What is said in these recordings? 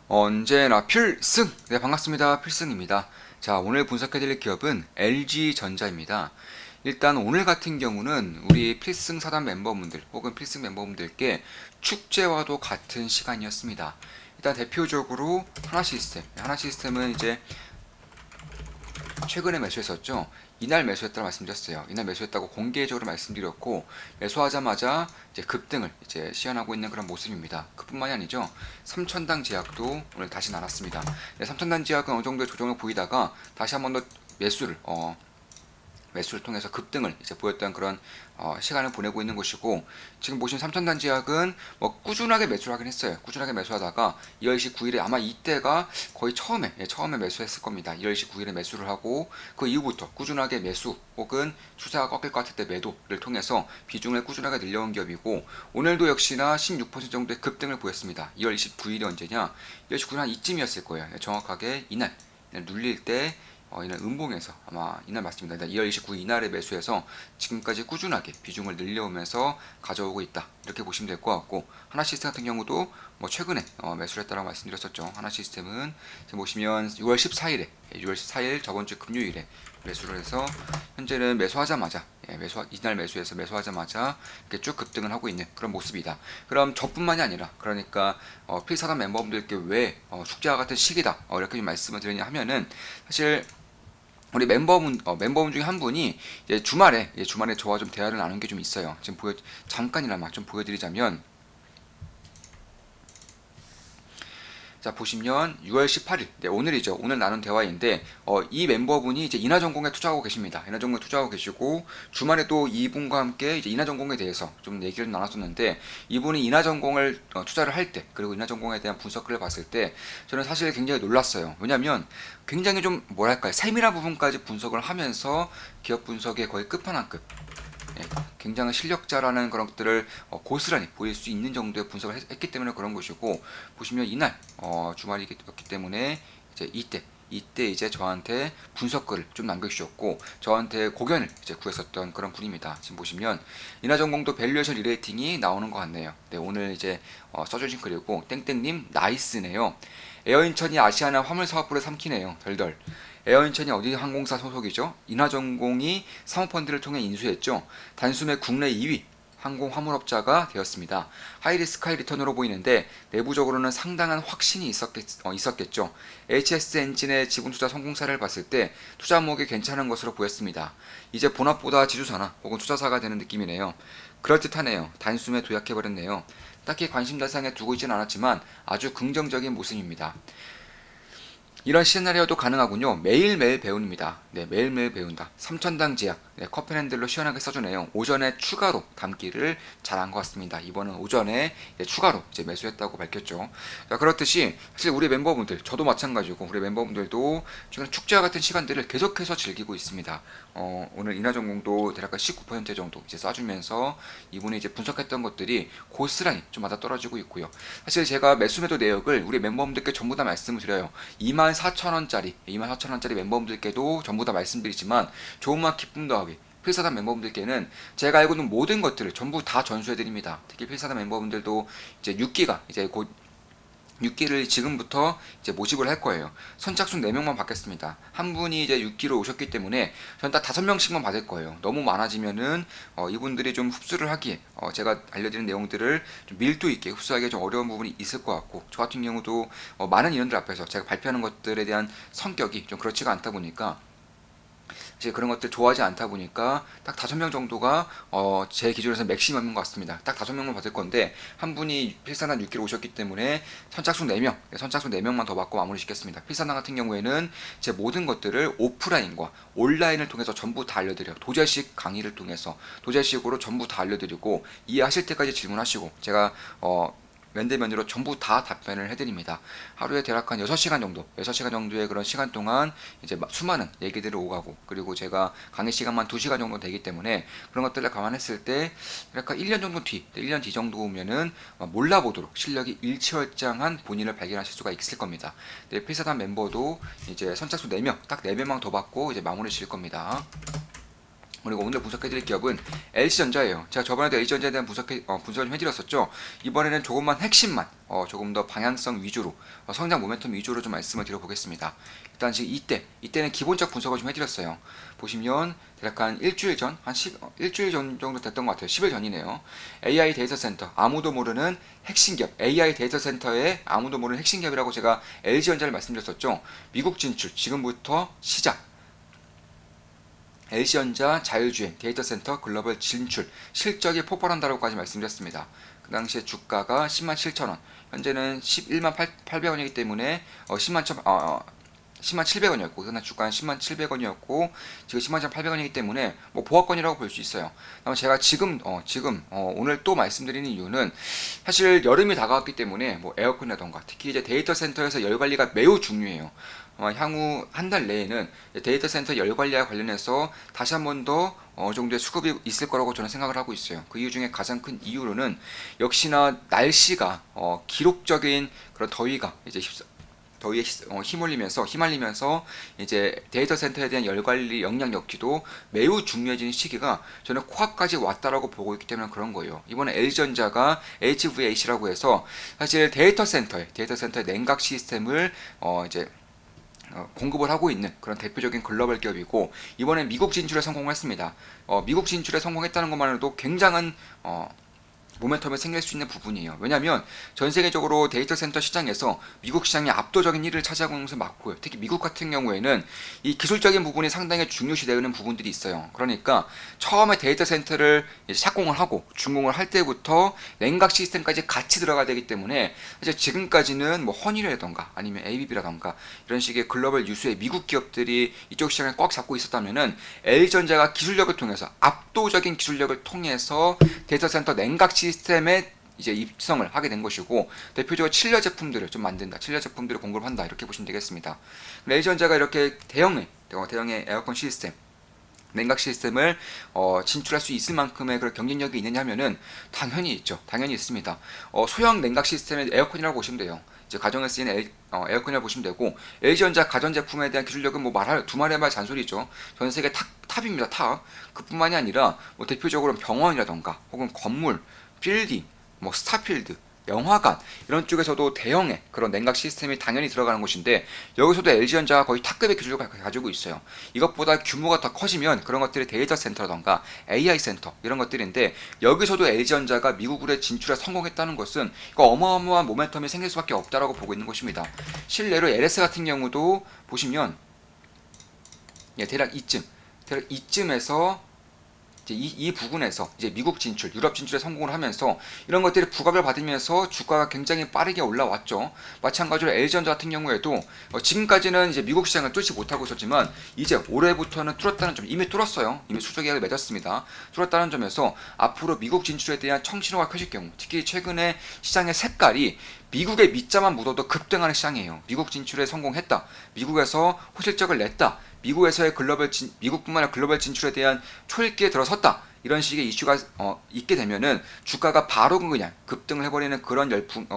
언제나 필승! 네, 반갑습니다. 필승입니다. 자, 오늘 분석해드릴 기업은 LG전자입니다. 일단 오늘 같은 경우는 우리 필승 사단 멤버분들 혹은 필승 멤버분들께 축제와도 같은 시간이었습니다. 일단 대표적으로 하나시스템은 이제 최근에 매수했었죠. 이날 매수했다고 말씀드렸어요. 이날 매수했다고 공개적으로 말씀드렸고, 매수하자마자 이제 급등을 이제 시현하고 있는 그런 모습입니다. 그뿐만이 아니죠. 삼천당 제약도 오늘 다시 나눴습니다. 네, 삼천당 제약은 어느 정도의 조정을 보이다가 다시 한 번 더 매수를 통해서 급등을 이제 보였던 그런 시간을 보내고 있는 것이고, 지금 보시면 삼천단 제약은 뭐 꾸준하게 매수를 하긴 했어요. 꾸준하게 매수하다가 2월 19일에 아마 이때가 거의 처음에 매수했을 겁니다. 2월 19일에 매수를 하고 그 이후부터 꾸준하게 매수 혹은 추세가 꺾일 것 같을 때 매도를 통해서 비중을 꾸준하게 늘려온 기업이고, 오늘도 역시나 16% 정도의 급등을 보였습니다. 2월 29일이 언제냐? 2월 19일 한 이쯤이었을 거예요. 정확하게 이날 눌릴 때 이날 음봉에서 아마 이날 맞습니다. 2월 29일 이날에 매수해서 지금까지 꾸준하게 비중을 늘려오면서 가져오고 있다. 이렇게 보시면 될 것 같고, 하나시스템 같은 경우도 뭐 최근에 매수를 했다고 말씀드렸었죠. 하나시스템은 지금 보시면 6월 14일 저번 주 금요일에 매수를 해서 현재는 매수하자마자 이날 매수해서 매수하자마자 이렇게 쭉 급등을 하고 있는 그런 모습이다. 그럼 저뿐만이 아니라 그러니까 필사단 멤버분들께 왜 축제와 같은 시기다 이렇게 좀 말씀을 드리냐 하면은, 사실 우리 멤버분 중에 한 분이 이제 주말에 저와 좀 대화를 나눈 게 좀 있어요. 지금 잠깐이나마 좀 보여드리자면, 자, 보시면 6월 18일, 네, 오늘이죠. 오늘 나눈 대화인데, 이 멤버분이 이제 인하전공에 투자하고 계십니다. 인하전공에 투자하고 계시고, 주말에 또 이분과 함께 이제 인하전공에 대해서 좀 얘기를 나눴었는데, 이분이 인하전공을 투자를 할 때, 그리고 인하전공에 대한 분석을 봤을 때, 저는 사실 굉장히 놀랐어요. 왜냐면, 굉장히 좀, 뭐랄까요, 세밀한 부분까지 분석을 하면서 기업 분석의 거의 끝판왕급, 예, 굉장히 실력자라는 그런 것들을 고스란히 보일 수 있는 정도의 분석을 했기 때문에 그런 것이고, 보시면 이날 주말이었기 때문에 이제 이때 이제 저한테 분석글을 좀 남겨주셨고, 저한테 고견을 이제 구했었던 그런 분입니다. 지금 보시면 인하전공도 밸류에이션 리레이팅이 나오는 것 같네요. 네, 오늘 이제 써주신 글이고, 땡땡님 나이스네요. 에어인천이 아시아나 화물사업부를 삼키네요. 덜덜. 에어인천이 어디 항공사 소속이죠? 인하전공이 사모펀드를 통해 인수했죠. 단숨에 국내 2위 항공화물업자가 되었습니다. 하이리스크 하이리턴으로 보이는데 내부적으로는 상당한 확신이 있었겠죠. HS 엔진의 지분 투자 성공사를 봤을 때 투자 목이 괜찮은 것으로 보였습니다. 이제 본업보다 지주사나 혹은 투자사가 되는 느낌이네요. 그럴듯하네요. 단숨에 도약해버렸네요. 딱히 관심 대상에 두고 있지는 않았지만 아주 긍정적인 모습입니다. 이런 시나리오도 가능하군요. 매일매일 배운입니다. 네, 매일매일 배운다. 삼천당 제약, 네, 커피핸들로 시원하게 써주네요. 오전에 추가로 담기를 잘한 것 같습니다. 이번은 오전에 추가로 이제 매수했다고 밝혔죠. 자, 그렇듯이 사실 우리 멤버분들, 저도 마찬가지고 우리 멤버분들도 최근 축제와 같은 시간들을 계속해서 즐기고 있습니다. 오늘 인하전공도 대략 19% 정도 이제 쏴주면서 이분이 이제 분석했던 것들이 고스란히 좀 맞아 떨어지고 있고요. 사실 제가 매수매도 내역을 우리 멤버분들께 전부 다 말씀을 드려요. 24,000원짜리 멤버분들께도 전부 다 말씀드리지만, 좋은 맛 기쁨 더하기 필사단 멤버분들께는 제가 알고 있는 모든 것들을 전부 다 전수해드립니다. 특히 필사단 멤버분들도 이제 6기가 이제 곧 6기를 지금부터 이제 모집을 할 거예요. 선착순 4명만 받겠습니다. 한 분이 이제 6기로 오셨기 때문에 저는 딱 5명씩만 받을 거예요. 너무 많아지면은 이분들이 좀 흡수를 하기에 제가 알려드리는 내용들을 좀 밀도 있게 흡수하기에 좀 어려운 부분이 있을 것 같고, 저 같은 경우도 많은 인원들 앞에서 제가 발표하는 것들에 대한 성격이 좀 그렇지가 않다 보니까, 이제 그런 것들 좋아하지 않다 보니까 딱 5명 정도가 제 기준에서 맥시멈인 것 같습니다. 딱 5명만 받을 건데, 한 분이 필사단 6기로 오셨기 때문에 선착순 4명만 더 받고 마무리 짓겠습니다. 필사단 같은 경우에는 제 모든 것들을 오프라인과 온라인을 통해서 전부 다 알려드려요. 도제식 강의를 통해서 도제식으로 전부 다 알려드리고, 이해하실 때까지 질문하시고 제가 면대면으로 전부 다 답변을 해드립니다. 하루에 대략 한 6시간 정도의 그런 시간 동안 이제 수많은 얘기들을 오가고, 그리고 제가 강의 시간만 2시간 정도 되기 때문에 그런 것들을 감안했을 때 대략 1년 뒤 정도 오면은 몰라보도록 실력이 일취월장한 본인을 발견하실 수가 있을 겁니다. 네, 필사단 멤버도 이제 선착순 4명, 딱 4명만 더 받고 이제 마무리 지을 겁니다. 그리고 오늘 분석해드릴 기업은 LG전자예요. 제가 저번에도 LG전자에 대한 분석을 좀 해드렸었죠. 이번에는 조금만 핵심만 조금 더 방향성 위주로 성장 모멘텀 위주로 좀 말씀을 드려보겠습니다. 일단 지금 이때는 기본적 분석을 좀 해드렸어요. 보시면 대략 한 일주일 전, 일주일 전 정도 됐던 것 같아요. 10일 전이네요. AI 데이터 센터, 아무도 모르는 핵심 기업, AI 데이터 센터의 아무도 모르는 핵심 기업이라고 제가 LG전자를 말씀드렸었죠. 미국 진출, 지금부터 시작. LG전자 자율주행 데이터 센터 글로벌 진출 실적이 폭발한다라고까지 말씀드렸습니다. 그 당시에 주가가 10만 7천원, 현재는 11만 800원이기 때문에 10만 700원이었고 그날 주가는 10만 700원이었고 지금 10만 800원이기 때문에 뭐 보합권이라고 볼 수 있어요. 다만 제가 지금 오늘 또 말씀드리는 이유는 사실 여름이 다가왔기 때문에 뭐 에어컨이라던가 특히 이제 데이터 센터에서 열 관리가 매우 중요해요. 향후 한 달 내에는 데이터 센터 열 관리와 관련해서 다시 한 번 더 어느 정도의 수급이 있을 거라고 저는 생각을 하고 있어요. 그 이유 중에 가장 큰 이유로는 역시나 날씨가 기록적인 그런 더위가 이제 더위에 휘말리면서 이제 데이터 센터에 대한 열 관리 역량 역기도 매우 중요해지는 시기가 저는 코앞까지 왔다라고 보고 있기 때문에 그런 거예요. 이번에 LG전자가 HVAC라고 해서 사실 데이터 센터의 냉각 시스템을 이제 공급을 하고 있는 그런 대표적인 글로벌 기업이고 이번에 미국 진출에 성공을 했습니다. 미국 진출에 성공했다는 것만으로도 굉장한 모멘텀이 생길 수 있는 부분이에요. 왜냐하면 전 세계적으로 데이터 센터 시장에서 미국 시장이 압도적인 1위를 차지하고 있는 것을 맞고요. 특히 미국 같은 경우에는 이 기술적인 부분이 상당히 중요시되는 부분들이 있어요. 그러니까 처음에 데이터 센터를 착공을 하고 준공을 할 때부터 냉각 시스템까지 같이 들어가야 되기 때문에 사실 지금까지는 뭐 허니라던가 아니면 ABB라던가 이런 식의 글로벌 유수의 미국 기업들이 이쪽 시장을 꽉 잡고 있었다면은 LG전자가 기술력을 통해서 압도적인 기술력을 통해서 데이터 센터 냉각 시스템에 이제 입성을 하게 된 것이고 대표적으로 칠려 제품들을 좀 만든다, 칠려 제품들을 공급을 한다 이렇게 보시면 되겠습니다. LG전자가 이렇게 대형의 에어컨 시스템, 냉각 시스템을 진출할 수 있을 만큼의 그런 경쟁력이 있느냐 하면은 당연히 있죠. 당연히 있습니다. 소형 냉각 시스템의 에어컨이라고 보시면 돼요. 이제 가정에 쓰이는 에어컨이라고 보시면 되고 LG전자 가전제품에 대한 기술력은 뭐 두말에 말 잔소리죠. 전 세계 탑입니다. 탑. 그뿐만이 아니라 뭐 대표적으로 병원이라던가 혹은 건물, 빌딩, 뭐 스타필드, 영화관 이런 쪽에서도 대형의 그런 냉각 시스템이 당연히 들어가는 곳인데 여기서도 LG전자가 거의 탑급의 기술을 가지고 있어요. 이것보다 규모가 더 커지면 그런 것들이 데이터 센터라던가 AI 센터 이런 것들인데 여기서도 LG전자가 미국으로 진출에 성공했다는 것은 이거 어마어마한 모멘텀이 생길 수밖에 없다라고 보고 있는 것입니다. 실례로 LS 같은 경우도 보시면 대략 이쯤에서 이제 이 부분에서 이제 미국 진출, 유럽 진출에 성공을 하면서 이런 것들이 부각을 받으면서 주가가 굉장히 빠르게 올라왔죠. 마찬가지로 LG전자 같은 경우에도 지금까지는 이제 미국 시장을 뚫지 못하고 있었지만 이제 올해부터는 뚫었다는 점, 이미 뚫었어요. 이미 수조 계약을 맺었습니다. 뚫었다는 점에서 앞으로 미국 진출에 대한 청신호가 켜질 경우, 특히 최근에 시장의 색깔이 미국의 밑자만 묻어도 급등하는 시장이에요. 미국 진출에 성공했다. 미국에서 호실적을 냈다. 미국에서의 미국뿐만 아니라 글로벌 진출에 대한 초읽기에 들어섰다. 이런 식의 이슈가 있게 되면은 주가가 바로 그냥 급등을 해버리는 그런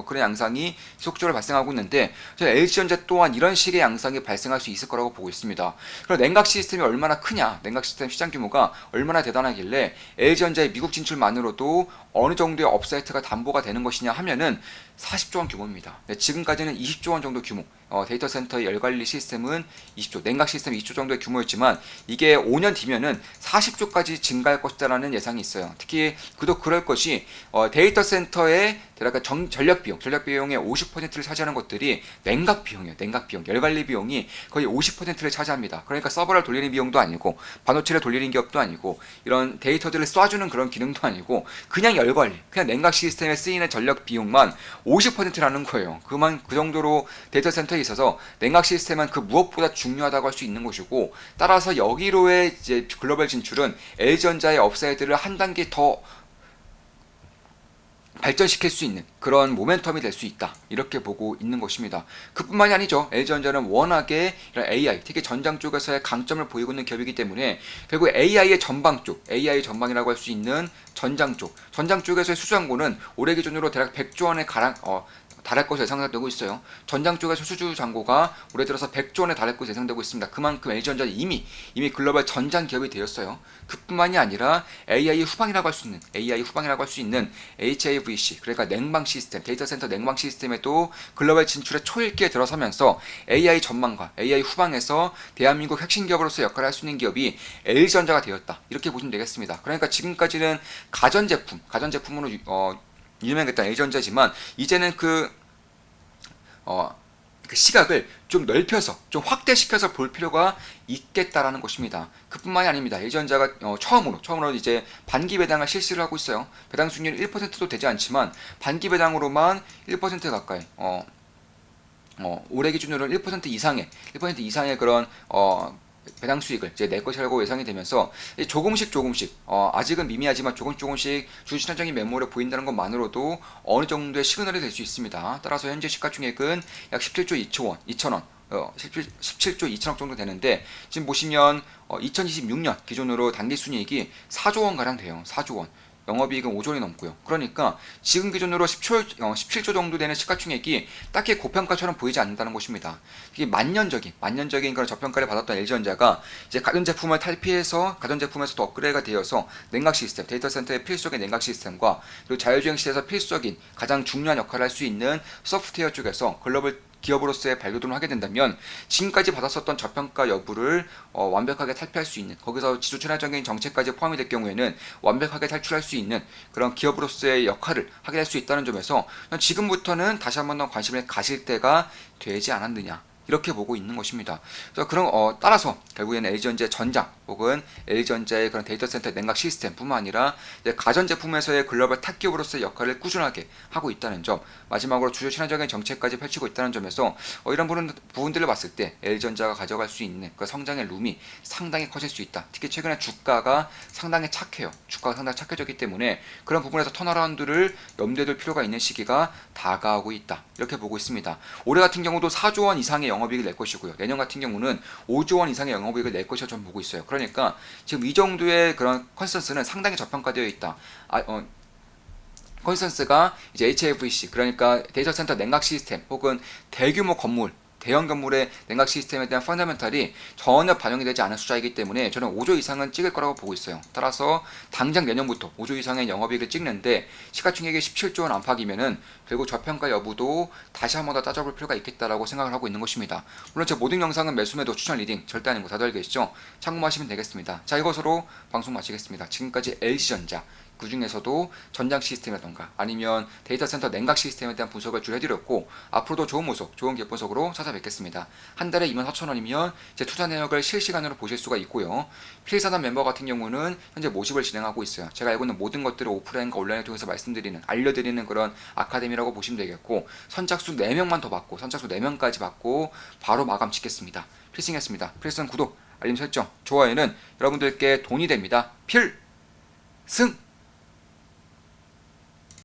그런 양상이 지속적으로 발생하고 있는데 LG전자 또한 이런 식의 양상이 발생할 수 있을 거라고 보고 있습니다. 그럼 냉각 시스템이 얼마나 크냐, 냉각 시스템 시장 규모가 얼마나 대단하길래 LG전자의 미국 진출만으로도 어느 정도의 업사이트가 담보가 되는 것이냐 하면은 40조 원 규모입니다. 네, 지금까지는 20조 원 정도 규모. 데이터 센터의 열관리 시스템은 20조, 냉각 시스템 20조 정도의 규모였지만 이게 5년 뒤면은 40조까지 증가할 것이다라는 예상이 있어요. 특히 그럴 것이 데이터 센터의 대략 전력 비용의 50%를 차지하는 것들이 냉각 비용, 열관리 비용이 거의 50%를 차지합니다. 그러니까 서버를 돌리는 비용도 아니고 반도체를 돌리는 기업도 아니고 이런 데이터들을 쏴주는 그런 기능도 아니고 그냥 열관리, 그냥 냉각 시스템에 쓰이는 전력 비용만 50%라는 거예요. 그 정도로 데이터 센터에 있어서 냉각 시스템은 그 무엇보다 중요하다고 할 수 있는 것이고 따라서 여기로의 이제 글로벌 진출은 LG전자의 업사이드를 한 단계 더 발전시킬 수 있는 그런 모멘텀이 될 수 있다 이렇게 보고 있는 것입니다. 그뿐만이 아니죠. LG전자는 워낙에 이런 AI 특히 전장 쪽에서의 강점을 보이고 있는 기업이기 때문에 결국 AI의 전방 쪽 AI 전방이라고 할 수 있는 전장 쪽에서의 수주항고는 올해 기준으로 대략 100조 원에 달할 것으로 예상되고 있어요. 전장 쪽에서 수주 잔고가 올해 들어서 100조 원에 달할 것으로 예상되고 있습니다. 그만큼 LG전자는 이미 글로벌 전장 기업이 되었어요. 그뿐만이 아니라 AI 후방이라고 할 수 있는 HAVC, 그러니까 냉방 시스템, 데이터 센터 냉방 시스템에도 글로벌 진출에 초읽기에 들어서면서 AI 전망과 AI 후방에서 대한민국 핵심 기업으로서 역할을 할 수 있는 기업이 LG전자가 되었다. 이렇게 보시면 되겠습니다. 그러니까 지금까지는 가전제품으로 유명했던 LG전자지만 이제는 그 시각을 좀 넓혀서 좀 확대시켜서 볼 필요가 있겠다라는 것입니다. 그뿐만이 아닙니다. LG전자가 처음으로 이제 반기 배당을 실시를 하고 있어요. 배당 수익률 1%도 되지 않지만 반기 배당으로만 1% 가까이 올해 기준으로는 1% 이상의 그런 배당 수익을 이제 낼 것이라고 예상이 되면서 조금씩 아직은 미미하지만 조금씩 주식시장적인 매물에 보인다는 것만으로도 어느 정도의 시그널이 될 수 있습니다. 따라서 현재 시가총액은 약 17조 2천원 17조 2천억 정도 되는데 지금 보시면 2026년 기준으로 단기순이익이 4조 원 가량 돼요. 4조 원. 영업이익은 5조 원이 넘고요. 그러니까 지금 기준으로 17조 정도 되는 시가총액이 딱히 고평가처럼 보이지 않는다는 것입니다. 이게 만년적인 그런 저평가를 받았던 LG전자가 이제 가전제품에서도 업그레이드가 되어서 냉각 시스템, 데이터 센터의 필수적인 냉각 시스템과 그리고 자율주행 시대에서 필수적인 가장 중요한 역할을 할 수 있는 소프트웨어 쪽에서 글로벌 기업으로서의 발돋움을 하게 된다면 지금까지 받았었던 저평가 여부를 완벽하게 탈피할 수 있는, 거기서 지수 친화적인 정책까지 포함이 될 경우에는 완벽하게 탈출할 수 있는 그런 기업으로서의 역할을 하게 될 수 있다는 점에서 지금부터는 다시 한번 더 관심을 가실 때가 되지 않았느냐, 이렇게 보고 있는 것입니다. 그래서 따라서 결국에는 LG전자의 전장 혹은 LG전자의 그런 데이터 센터 냉각 시스템뿐만 아니라 가전제품에서의 글로벌 탑기업으로서의 역할을 꾸준하게 하고 있다는 점, 마지막으로 주요 친화적인 정책까지 펼치고 있다는 점에서 이런 부분들을 봤을 때 LG전자가 가져갈 수 있는 그 성장의 룸이 상당히 커질 수 있다. 특히 최근에 주가가 상당히 착해요. 주가가 상당히 착해졌기 때문에 그런 부분에서 턴어라운드를 염두에 둘 필요가 있는 시기가 다가오고 있다. 이렇게 보고 있습니다. 올해 같은 경우도 4조 원 이상의 영업이익을 낼 것이고요. 내년 같은 경우는 5조 원 이상의 영업이익을 낼 것이라 저는 보고 있어요. 그러니까 지금 이 정도의 그런 컨센서스는 상당히 저평가되어 있다. 컨센서스가 이제 HFEC, 그러니까 데이터 센터 냉각 시스템 혹은 대규모 건물, 대형 건물의 냉각 시스템에 대한 펀더멘탈이 전혀 반영이 되지 않은 숫자이기 때문에 저는 5조 이상은 찍을 거라고 보고 있어요. 따라서 당장 내년부터 5조 이상의 영업이익을 찍는데 시가총액이 17조 원 안팎이면은 결국 저평가 여부도 다시 한 번 더 따져볼 필요가 있겠다라고 생각을 하고 있는 것입니다. 물론 제 모든 영상은 매수매도 추천 리딩 절대 아닌 거 다들 알고 계시죠? 참고하시면 되겠습니다. 자, 이것으로 방송 마치겠습니다. 지금까지 LG전자, 그 중에서도 전장 시스템이라던가 아니면 데이터 센터 냉각 시스템에 대한 분석을 줄 해드렸고, 앞으로도 좋은 모습, 좋은 기업 분석으로 찾아뵙겠습니다. 한 달에 24,000원이면 제 투자 내역을 실시간으로 보실 수가 있고요. 필사단 멤버 같은 경우는 현재 모집을 진행하고 있어요. 제가 알고 있는 모든 것들을 오프라인과 온라인을 통해서 알려드리는 그런 아카데미라고 보시면 되겠고, 선착순 4명만 더 받고, 선착순 4명까지 받고 바로 마감 짓겠습니다. 필승이었습니다. 필승 구독, 알림 설정, 좋아요는 여러분들께 돈이 됩니다. 필승!